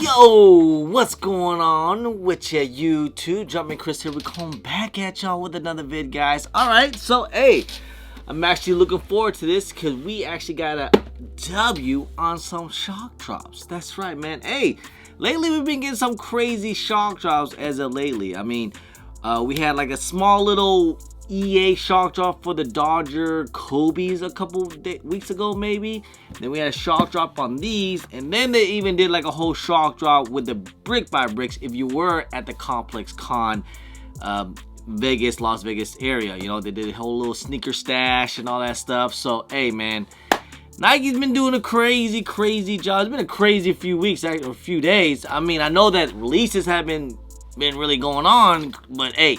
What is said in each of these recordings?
Yo, what's going on with ya YouTube? Jumpman Chris here. We're coming back at y'all with another vid, guys. Alright, so hey, I'm actually looking forward to this because we actually got a W on some shock drops. That's right, man. Hey, lately we've been getting some crazy shock drops as of lately. I mean, we had like a small little EA shock drop for the Dodger Kobe's a couple weeks ago, maybe. Then we had a shock drop on these, and then they even did like a whole shock drop with the brick by bricks if you were at the Complex Con Vegas, Las Vegas area. You know, they did a whole little sneaker stash and all that stuff. So hey, man, Nike's been doing a crazy job. It's been a crazy few weeks, actually, a few days. I mean, I know that releases have been really going on, but hey,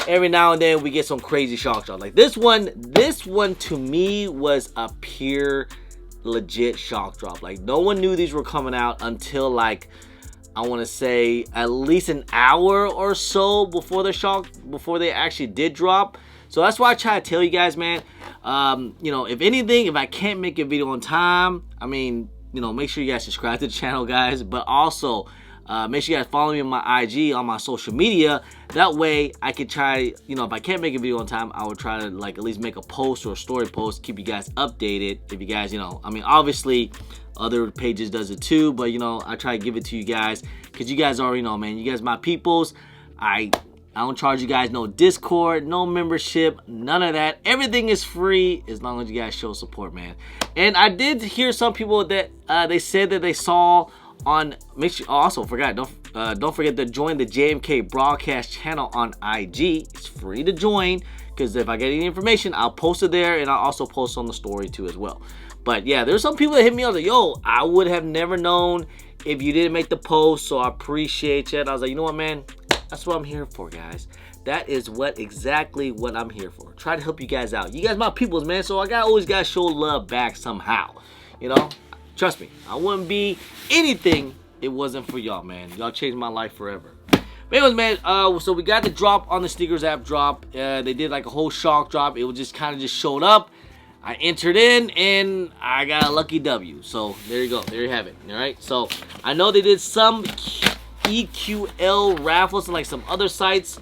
every now and then we get some crazy shock drops. Like this one to me was a pure legit shock drop. Like no one knew these were coming out until like, I want to say at least an hour or so before they actually did drop. So that's why I try to tell you guys, man, you know, if anything, if I can't make a video on time, I mean, you know, make sure you guys subscribe to the channel, guys, but also make sure you guys follow me on my IG, on my social media. That way I can try, you know, if I can't make a video on time, I would try to like at least make a post or a story post, keep you guys updated. If you guys, you know, I mean, obviously other pages does it too, but you know, I try to give it to you guys because you guys already know, man, you guys my peoples. I don't charge you guys no Discord, no membership, none of that. Everything is free as long as you guys show support, man. And I did hear some people that they said that they saw on, make sure, also forgot, don't forget to join the JMK broadcast channel on IG. It's free to join because if I get any information, I'll post it there, and I'll also post on the story too as well. But yeah, there's some people that hit me up like, yo, I would have never known if you didn't make the post, so I appreciate you. And I was like, you know what, man, that's what I'm here for, guys. That is exactly what I'm here for. Try to help you guys out. You guys my peoples, man, so I always gotta show love back somehow, you know. Trust me, I wouldn't be anything it wasn't for y'all, man. Y'all changed my life forever. But anyways, man, so we got the drop on the Snkr app drop. They did like a whole shock drop. It was just kind of just showed up. I entered in and I got a lucky W. So there you go. There you have it. All right. So I know they did some EQL raffles and like some other sites.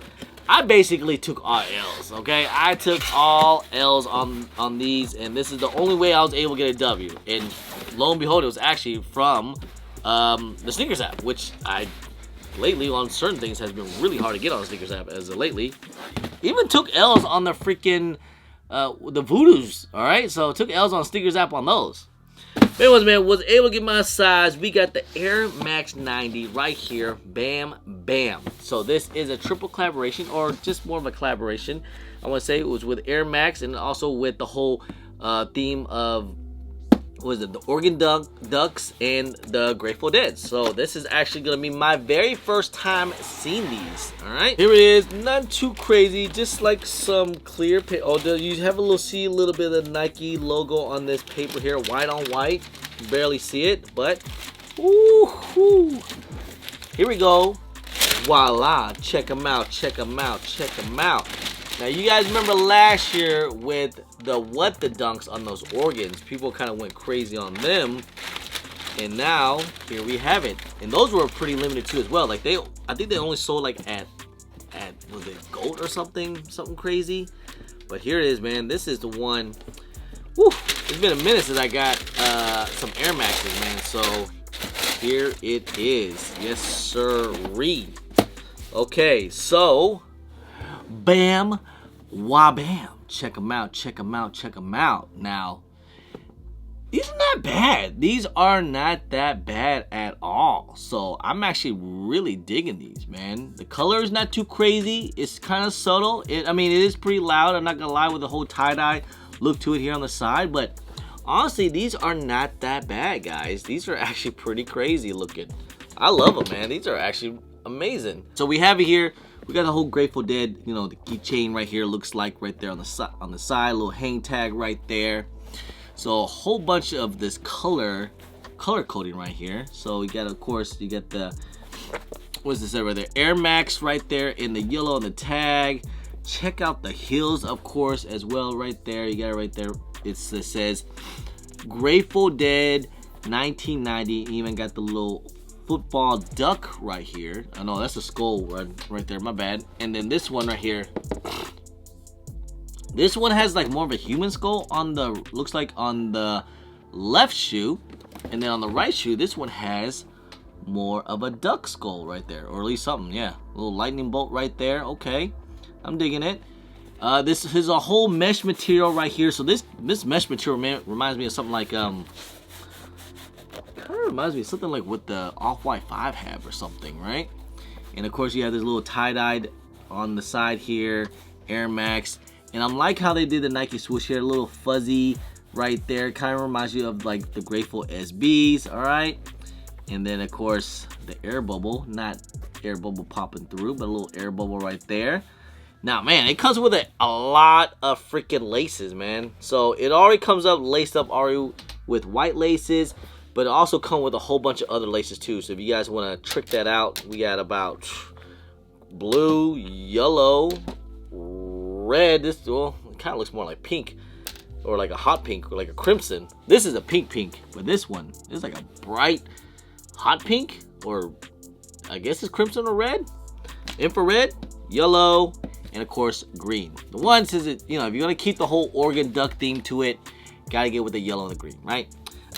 I basically took all L's, okay? I took all L's on these, and this is the only way I was able to get a W. And lo and behold, it was actually from the Snkr app, which I lately on certain things has been really hard to get on the Snkr app as of lately. Even took L's on the freaking the Voodoos, all right? So took L's on Snkr app on those. But anyways, man, was able to get my size. We got the Air Max 90 right here. Bam, bam. So this is a triple collaboration, or just more of a collaboration. I want to say it was with Air Max and also with the whole theme of, what is it, the Oregon Ducks and the Grateful Dead. So this is actually going to be my very first time seeing these. All right, here it is. Not too crazy, just like some clear paper. Oh, you have see a little bit of the Nike logo on this paper here, white on white. Barely see it, but woohoo! Here we go. Voila! Check them out. Check them out. Check them out. Now, you guys remember last year with the dunks on those organs, people kind of went crazy on them, and now here we have it. And those were pretty limited too as well. Like I think they only sold like at was it Goat or something crazy. But here it is, man. This is the one. Whew, it's been a minute since I got some Air Maxes, man. So here it is. Yes, sirree. Okay, so bam, wah-bam. Check them out, check them out, check them out. Now, these are not bad. These are not that bad at all. So I'm actually really digging these, man. The color is not too crazy. It's kind of subtle. I mean, it is pretty loud. I'm not gonna lie, with the whole tie-dye look to it here on the side. But honestly, these are not that bad, guys. These are actually pretty crazy looking. I love them, man. These are actually amazing. So we have it here. We got the whole Grateful Dead, you know, the keychain right here looks like right there on the side, little hang tag right there. So a whole bunch of this color coding right here. So we got, of course, you get the, what's this right there? Air Max right there in the yellow on the tag. Check out the heels, of course, as well right there. You got it right there. It says Grateful Dead 1990. Even got the little football duck right here. I know that's a skull right there, my bad. And then this one right here. This one has like more of a human skull on the, looks like on the left shoe. And then on the right shoe, this one has more of a duck skull right there. Or at least something, yeah. A little lightning bolt right there. Okay, I'm digging it. This is a whole mesh material right here. So this mesh material reminds me of something like kind of reminds me of something like what the Off-White 5 have or something, right? And of course you have this little tie-dyed on the side here, Air Max. And I'm like how they did the Nike swoosh here, a little fuzzy right there. Kind of reminds you of like the Grateful SBs, all right? And then of course the air bubble, not air bubble popping through, but a little air bubble right there. Now, man, it comes with a lot of freaking laces, man. So it already comes up laced up already with white laces, but it also comes with a whole bunch of other laces too. So if you guys want to trick that out, we got about blue, yellow, red. This, well, it kind of looks more like pink, or like a hot pink, or like a crimson. This is a pink, but this one is like a bright hot pink, or I guess it's crimson or red, infrared, yellow, and of course green. The one says it, you know, if you're gonna keep the whole Oregon Duck theme to it, gotta get with the yellow and the green, right?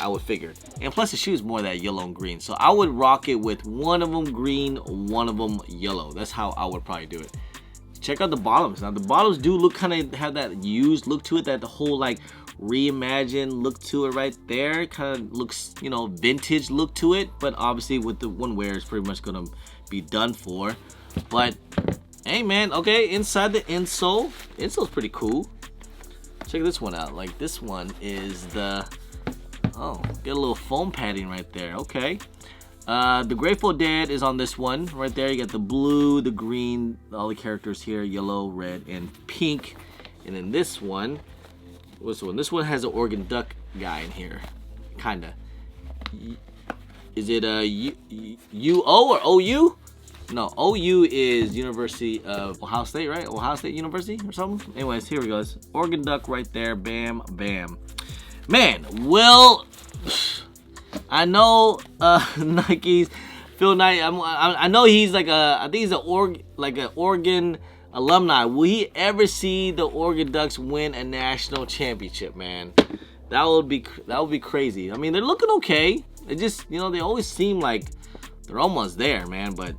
I would figure. And plus the shoe is more that yellow and green, so I would rock it with one of them green, one of them yellow. That's how I would probably do it. Check out the bottoms. Now the bottoms do look kind of have that used look to it, that the whole like reimagined look to it right there. Kind of looks, you know, vintage look to it, but obviously with the one wear is pretty much gonna be done for. But hey man, okay, inside the insole's pretty cool. Check this one out. Like this one is the, oh, get a little foam padding right there. Okay. The Grateful Dead is on this one right there. You got the blue, the green, all the characters here, yellow, red, and pink. And then this one, what's the one? This one has an Oregon Duck guy in here, kinda. Is it a UO or OU? No, OU is University of Ohio State, right? Ohio State University or something. Anyways, here we go. It's Oregon Duck right there. Bam, bam. Man, well, I know Nike's Phil Knight. I know he's like I think he's an Oregon alumni. Will he ever see the Oregon Ducks win a national championship, man? That would be crazy. I mean, they're looking okay. It just, you know, they always seem like they're almost there, man, but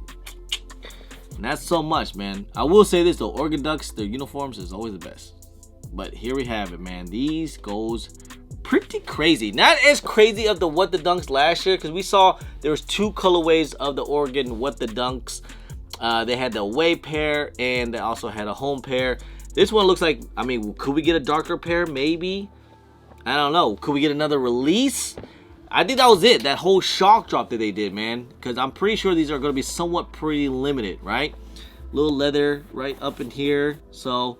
not so much, man. I will say this though, Oregon Ducks, their uniforms is always the best. But here we have it, man. These goes pretty crazy. Not as crazy of the What the Dunks last year, because we saw there was two colorways of the Oregon What the Dunks. They had the away pair and they also had a home pair. This one looks like, I mean, could we get a darker pair? Maybe. I don't know. Could we get another release? I think that was it. That whole shock drop that they did, man. Because I'm pretty sure these are going to be somewhat pretty limited, right? Little leather right up in here. So,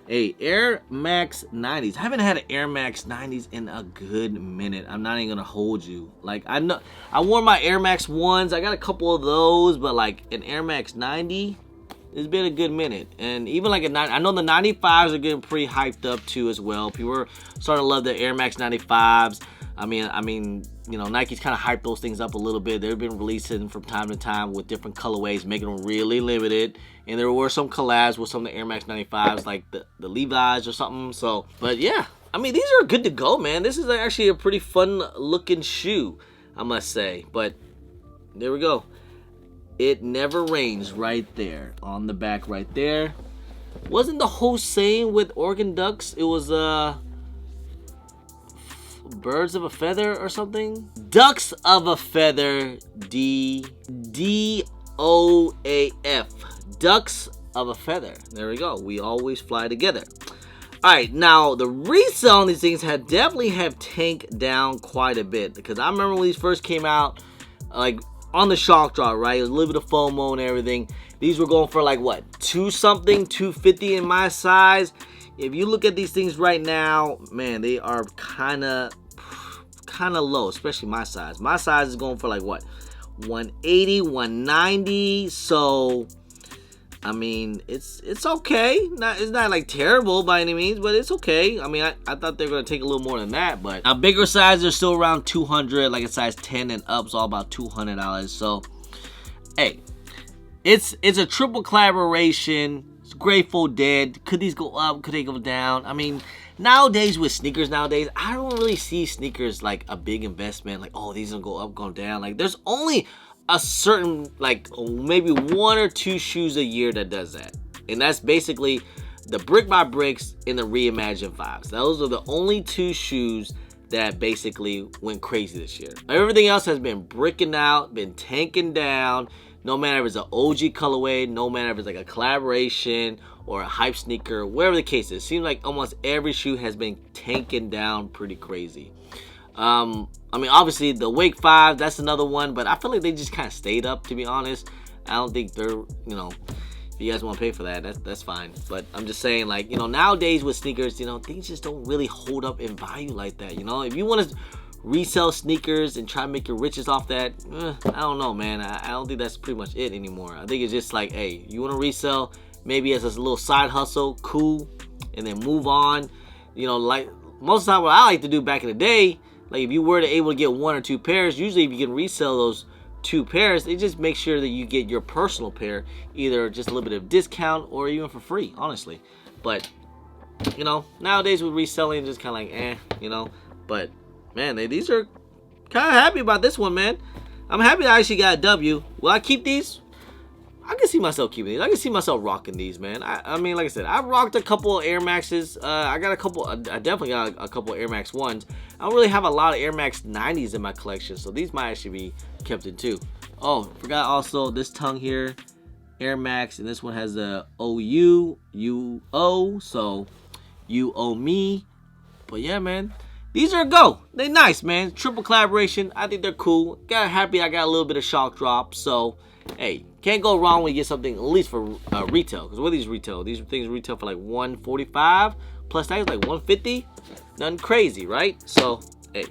hey, Air Max 90s. I haven't had an Air Max 90s in a good minute. I'm not even going to hold you. Like, I know I wore my Air Max 1s. I got a couple of those. But, like, an Air Max 90, it's been a good minute. And even like I know the 95s are getting pretty hyped up too as well. People are starting to love the Air Max 95s. I mean, you know, Nike's kind of hyped those things up a little bit. They've been releasing from time to time with different colorways, making them really limited. And there were some collabs with some of the Air Max 95s, like the Levi's or something. So, but yeah, I mean, these are good to go, man. This is actually a pretty fun looking shoe, I must say. But there we go. It never rains right there on the back right there. Wasn't the whole saying with Oregon Ducks? It was birds of a feather or something? Ducks of a feather. D-O-A-F. Ducks of a feather. There we go. We always fly together. Alright, now the resale on these things definitely have tanked down quite a bit. Because I remember when these first came out, like on the shock drop, right? It was a little bit of FOMO and everything. These were going for like what? 2-something, 250 in my size. If you look at these things right now, man, they are kind of low, especially my size. My size is going for like what? 180, 190. So I mean, it's okay. It's not like terrible by any means, but it's okay. I mean, I thought they were gonna take a little more than that, but a bigger size are still around 200, like a size 10 and up's all about $200. So, hey, it's a triple collaboration. It's Grateful Dead. Could these go up? Could they go down? I mean, nowadays with sneakers, I don't really see sneakers like a big investment. Like, oh, these will go up, go down. Like, there's only a certain, like, maybe 1 or 2 shoes a year that does that, and that's basically the Brick by Bricks and the Reimagined 5s. Those are the only 2 shoes that basically went crazy this year. Everything else has been bricking out, been tanking down. No matter if it's an OG colorway, no matter if it's like a collaboration or a hype sneaker, whatever the case is, it seems like almost every shoe has been tanking down pretty crazy. I mean, obviously the Wake 5, that's another one, but I feel like they just kind of stayed up, to be honest. I don't think they're, you know, if you guys want to pay for that, that's fine. But I'm just saying, like, you know, nowadays with sneakers, you know, things just don't really hold up in value like that. You know, if you want to resell sneakers and try to make your riches off that, I don't know, man. I don't think that's pretty much it anymore. I think it's just like, hey, you want to resell maybe as a little side hustle, cool, and then move on. You know, like most of the time what I like to do back in the day, like if you were able to get 1 or 2 pairs, usually if you can resell those 2 pairs, it just makes sure that you get your personal pair, either just a little bit of discount or even for free, honestly. But, you know, nowadays with reselling, just kind of like, you know, but man, these are kind of happy about this one, man. I'm happy I actually got a W. Will I keep these? I can see myself keeping these. I can see myself rocking these, man. I mean, like I said, I rocked a couple of Air Maxes. I definitely got a couple of Air Max 1s. I don't really have a lot of Air Max 90s in my collection, so these might actually be kept in too. Oh, forgot also this tongue here, Air Max, and this one has the OU, UO, so you owe me. But yeah, man, these are a go. They nice, man. Triple collaboration. I think they're cool. Got happy I got a little bit of shock drop. So, hey, can't go wrong when you get something at least for retail. Because what these retail? These things retail for like $145 plus tax, like $150. Nothing crazy, right? So, hey.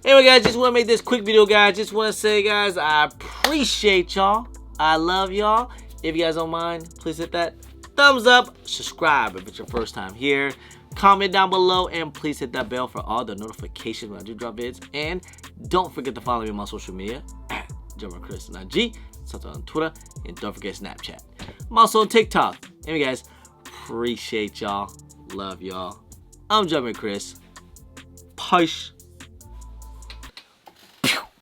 Anyway, guys, just want to make this quick video, guys. Just want to say, guys, I appreciate y'all. I love y'all. If you guys don't mind, please hit that thumbs up. Subscribe if it's your first time here. Comment down below, and please hit that bell for all the notifications when I do drop vids. And don't forget to follow me on my social media at Chris on IG, on Twitter, and don't forget Snapchat. I'm also on TikTok. Anyway, guys, appreciate y'all. Love y'all. I'm Chris. Peace.